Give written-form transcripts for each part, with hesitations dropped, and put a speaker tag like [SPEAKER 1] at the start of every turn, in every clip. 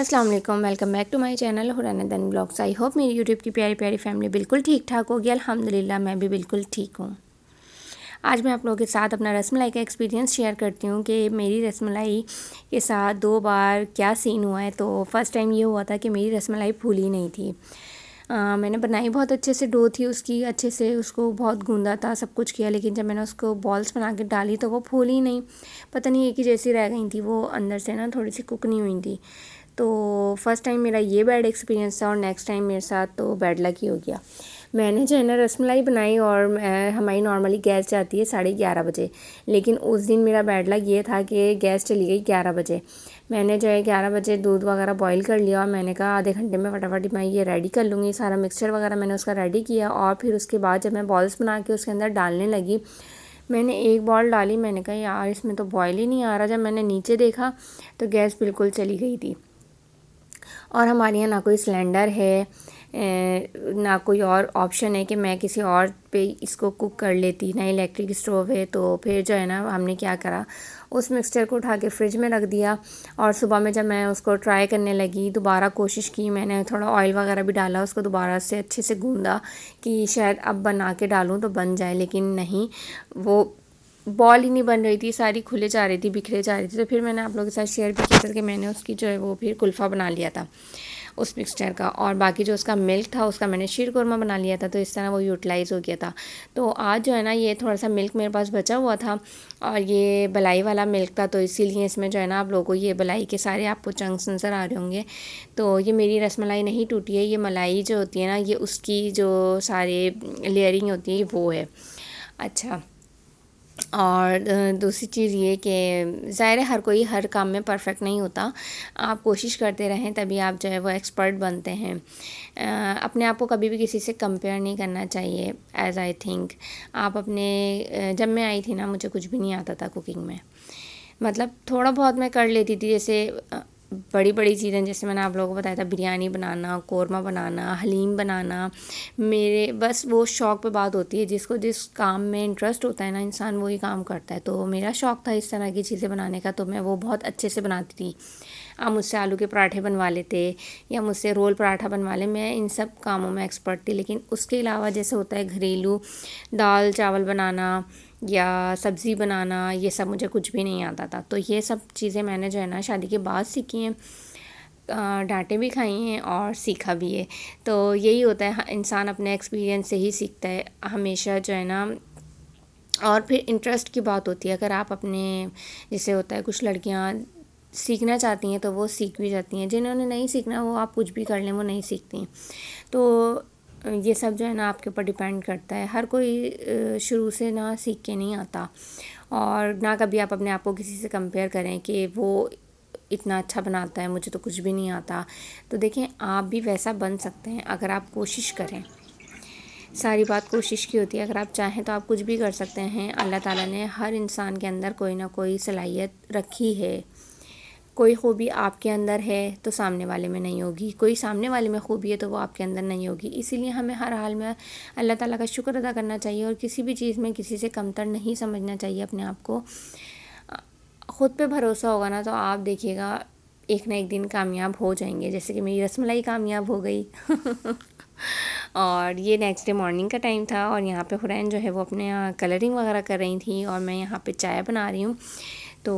[SPEAKER 1] अस्सलाम वालेकुम, welcome back to my channel Hurain दैन ब्लॉग्स। आई होप मेरी यूट्यूब की प्यारी प्यारी फैमिली बिल्कुल ठीक ठाक होगी। अल्हम्दुलिल्लाह मैं भी बिल्कुल ठीक हूँ। आज मैं आप लोगों के साथ अपना रसमलाई का एक्सपीरियंस शेयर करती हूँ कि मेरी रसमलाई के साथ 2 बार क्या सीन हुआ है। तो फर्स्ट टाइम ये हुआ था कि मेरी रसमलाई फूली नहीं थी। मैंने बनाई बहुत अच्छे से, डो थी उसकी, अच्छे से उसको बहुत गूंदा था, सब कुछ किया, लेकिन जब मैंने उसको बॉल्स बना के डाली तो वो फूली नहीं। पता नहीं एक ही जैसी रह गई थी, वो अंदर से ना थोड़ी सी कुक नहीं हुई थी। तो फ़र्स्ट टाइम मेरा ये बैड एक्सपीरियंस था और नेक्स्ट टाइम मेरे साथ तो बैड लक ही हो गया। मैंने जो है ना रसमलाई बनाई और हमारी नॉर्मली गैस जाती है 11:30 बजे, लेकिन उस दिन मेरा बैड लक ये था कि गैस चली गई 11 बजे। मैंने जो है 11 बजे दूध वगैरह बॉईल कर लिया और मैंने कहा आधे घंटे में फटाफट मैं ये रेडी कर लूँगी। सारा मिक्सचर वगैरह मैंने उसका रेडी किया और फिर उसके बाद जब मैं बॉल्स बना के उसके अंदर डालने लगी, मैंने एक बॉल डाली, मैंने कहा यार इसमें तो बॉयल ही नहीं आ रहा। जब मैंने नीचे देखा तो गैस बिल्कुल चली गई थी और हमारे यहाँ ना कोई सिलेंडर है, ना कोई और ऑप्शन है कि मैं किसी और पे इसको कुक कर लेती, ना इलेक्ट्रिक स्टोव है। तो फिर जो है ना हमने क्या करा, उस मिक्सचर को उठा के फ्रिज में रख दिया और सुबह में जब मैं उसको ट्राई करने लगी, दोबारा कोशिश की, मैंने थोड़ा ऑयल वगैरह भी डाला, उसको दोबारा से अच्छे से गूंदा कि शायद अब बना के डालूँ तो बन जाए, लेकिन नहीं, वो बॉल ही नहीं बन रही थी, सारी खुले जा रही थी, बिखरे जा रही थी। तो फिर मैंने आप लोगों के साथ शेयर भी किया था कि मैंने उसकी जो है वो फिर कुल्फ़ा बना लिया था उस मिक्सचर का, और बाकी जो उसका मिल्क था उसका मैंने शीर कुरमा बना लिया था। तो इस तरह वो यूटिलाइज़ हो गया था। तो आज जो है ना ये थोड़ा सा मिल्क मेरे पास बचा हुआ था और ये बलाई वाला मिल्क था, तो इसीलिए इसमें जो है ना आप लोगों को ये बलाई के सारे आपको चंक्स नज़र आ रहे होंगे। तो ये मेरी रसमलाई नहीं टूटी है, ये मलाई जो होती है ना, ये उसकी जो सारे लेयरिंग होती है वो है। अच्छा, और दूसरी चीज़ ये कि ज़ाहिर है हर कोई हर काम में परफेक्ट नहीं होता। आप कोशिश करते रहें तभी आप जो है वो एक्सपर्ट बनते हैं। अपने आप को कभी भी किसी से कंपेयर नहीं करना चाहिए। एज़ आई थिंक आप अपने जब मैं आई थी ना मुझे कुछ भी नहीं आता था कुकिंग में, मतलब थोड़ा बहुत मैं कर लेती थी, जैसे बड़ी बड़ी चीज़ें जैसे मैंने आप लोगों को बताया था, बिरयानी बनाना, कोरमा बनाना, हलीम बनाना, मेरे बस वो शौक़ पे बात होती है। जिसको जिस काम में इंटरेस्ट होता है ना इंसान वही काम करता है। तो मेरा शौक़ था इस तरह की चीज़ें बनाने का, तो मैं वो बहुत अच्छे से बनाती थी। आप मुझसे आलू के पराठे बनवा लेते या मुझसे रोल पराठा बनवा ले, मैं इन सब कामों में एक्सपर्ट थी। लेकिन उसके अलावा जैसे होता है घरेलू दाल चावल बनाना या सब्ज़ी बनाना, ये सब मुझे कुछ भी नहीं आता था। तो ये सब चीज़ें मैंने जो है ना शादी के बाद सीखी हैं, डांटें भी खाई हैं और सीखा भी है। तो यही होता है, इंसान अपने एक्सपीरियंस से ही सीखता है हमेशा जो है ना। और फिर इंटरेस्ट की बात होती है, अगर आप अपने, जैसे होता है कुछ लड़कियां सीखना चाहती हैं तो वो सीख भी जाती हैं, जिन्होंने नहीं सीखना वो आप कुछ भी कर लें वो नहीं सीखती। तो ये सब जो है ना आपके ऊपर डिपेंड करता है। हर कोई शुरू से ना सीख के नहीं आता, और ना कभी आप अपने आप को किसी से कंपेयर करें कि वो इतना अच्छा बनाता है मुझे तो कुछ भी नहीं आता। तो देखें आप भी वैसा बन सकते हैं अगर आप कोशिश करें। सारी बात कोशिश की होती है, अगर आप चाहें तो आप कुछ भी कर सकते हैं। अल्लाह ताला ने हर इंसान के अंदर कोई ना कोई सलाहियत रखी है। कोई खूबी आपके अंदर है तो सामने वाले में नहीं होगी, कोई सामने वाले में खूबी है तो वो आपके अंदर नहीं होगी। इसीलिए हमें हर हाल में अल्लाह ताला का शुक्र अदा करना चाहिए और किसी भी चीज़ में किसी से कमतर नहीं समझना चाहिए अपने आप को। ख़ुद पे भरोसा होगा ना तो आप देखिएगा एक ना एक दिन कामयाब हो जाएंगे, जैसे कि मेरी रसमलाई कामयाब हो गई। और ये नेक्स्ट डे मॉर्निंग का टाइम था और यहाँ पे हुरैन जो है वो अपने कलरिंग वगैरह कर रही थी और मैं यहाँ पे चाय बना रही हूँ। तो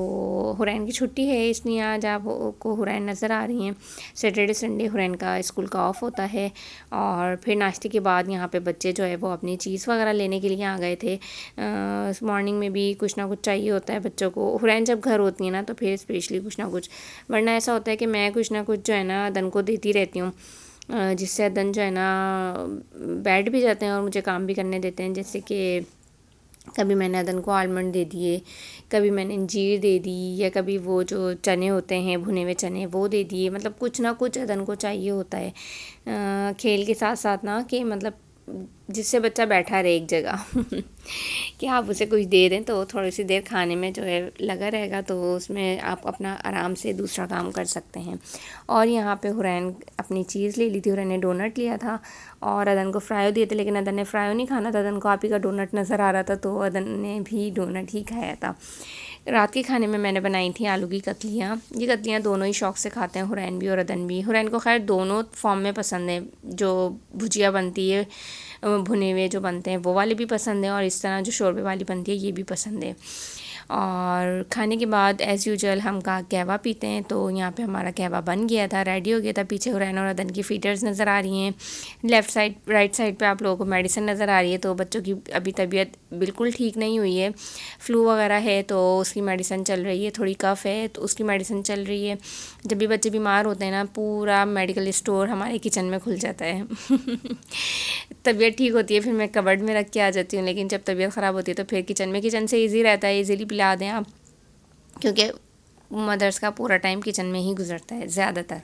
[SPEAKER 1] हुरैन की छुट्टी है, इसलिए आज आपको हुरैन नज़र आ रही हैं। सैटरडे संडे हुरैन का स्कूल का ऑफ होता है। और फिर नाश्ते के बाद यहाँ पे बच्चे जो है वो अपनी चीज़ वगैरह लेने के लिए आ गए थे। मॉर्निंग में भी कुछ ना कुछ चाहिए होता है बच्चों को। हुरैन जब घर होती है ना तो फिर स्पेशली कुछ ना कुछ, वरना ऐसा होता है कि मैं कुछ ना कुछ जो है ना अदन को देती रहती हूँ, जिससे अदन जो है ना बैठ भी जाते हैं और मुझे काम भी करने देते हैं। जैसे कि कभी मैंने अदन को आलमंड दे दिए, कभी मैंने अंजीर दे दी, या कभी वो जो चने होते हैं भुने हुए चने वो दे दिए। मतलब कुछ ना कुछ अदन को चाहिए होता है खेल के साथ साथ ना, कि मतलब जिससे बच्चा बैठा रहे एक जगह। कि आप उसे कुछ दे दें तो थोड़ी सी देर खाने में जो है लगा रहेगा, तो उसमें आप अपना आराम से दूसरा काम कर सकते हैं। और यहाँ पे हुरैन अपनी चीज़ ले ली थी, हुरैन ने डोनट लिया था और अदन को फ्रायो दिए थे, लेकिन अदन ने फ्रायो नहीं खाना था, अदन को आप ही का डोनट नज़र आ रहा था तो अदन ने भी डोनट ही खाया था। रात के खाने में मैंने बनाई थी आलू की कतलियाँ। ये कतलियाँ दोनों ही शौक़ से खाते हैं, हुरैन भी और अदन भी। हुरैन को खैर दोनों फॉर्म में पसंद है, जो भुजिया बनती है भुने हुए जो बनते हैं वो वाले भी पसंद है, और इस तरह जो शोरबे वाली बनती है ये भी पसंद है। और खाने के बाद एज़ यूजुअल हम कहवा पीते हैं, तो यहाँ पे हमारा कहवा बन गया था, रेडी हो गया था। पीछे हुरैन और अदन की फीडर्स नज़र आ रही हैं। लेफ़्ट साइड राइट साइड पे आप लोगों को मेडिसिन नज़र आ रही है। तो बच्चों की अभी तबीयत बिल्कुल ठीक नहीं हुई है, फ्लू वगैरह है तो उसकी मेडिसिन चल रही है, थोड़ी कफ़ है तो उसकी मेडिसिन चल रही है। जब भी बच्चे बीमार होते हैं ना, पूरा मेडिकल स्टोर हमारे किचन में खुल जाता है। तबीयत ठीक होती है फिर मैं कबर्ड में रख के आ जाती हूँ, लेकिन जब तबीयत ख़राब होती है तो फिर किचन से ईज़ी रहता है, ईज़िली पिला दें आप, क्योंकि मदर्स का पूरा टाइम किचन में ही गुजरता है ज़्यादातर,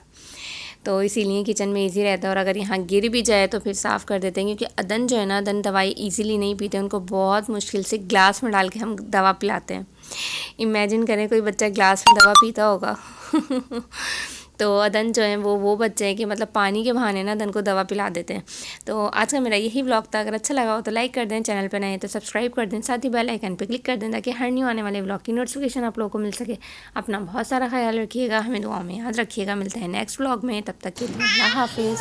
[SPEAKER 1] तो इसीलिए किचन में इजी रहता है। और अगर यहाँ गिर भी जाए तो फिर साफ़ कर देते हैं, क्योंकि अदन जो है ना, अदन दवाई इजीली नहीं पीते, उनको बहुत मुश्किल से ग्लास में डाल के हम दवा पिलाते हैं। इमेजिन करें कोई बच्चा ग्लास में दवा पीता होगा। तो अदन जो है वो बच्चे हैं कि मतलब पानी के बहाने ना अदन को दवा पिला देते हैं। तो आज का मेरा यही व्लॉग था। अगर अच्छा लगा हो तो लाइक कर दें, चैनल पर नए तो सब्सक्राइब कर दें, साथ ही बेल आइकन पर क्लिक कर दें ताकि हर न्यू आने वाले व्लॉग की नोटिफिकेशन आप लोगों को मिल सके। अपना बहुत सारा ख्याल रखिएगा, हमें दुआ में याद रखिएगा। मिलते हैं नेक्स्ट व्लॉग में, तब तक के लिए अल्लाह हाफिज़।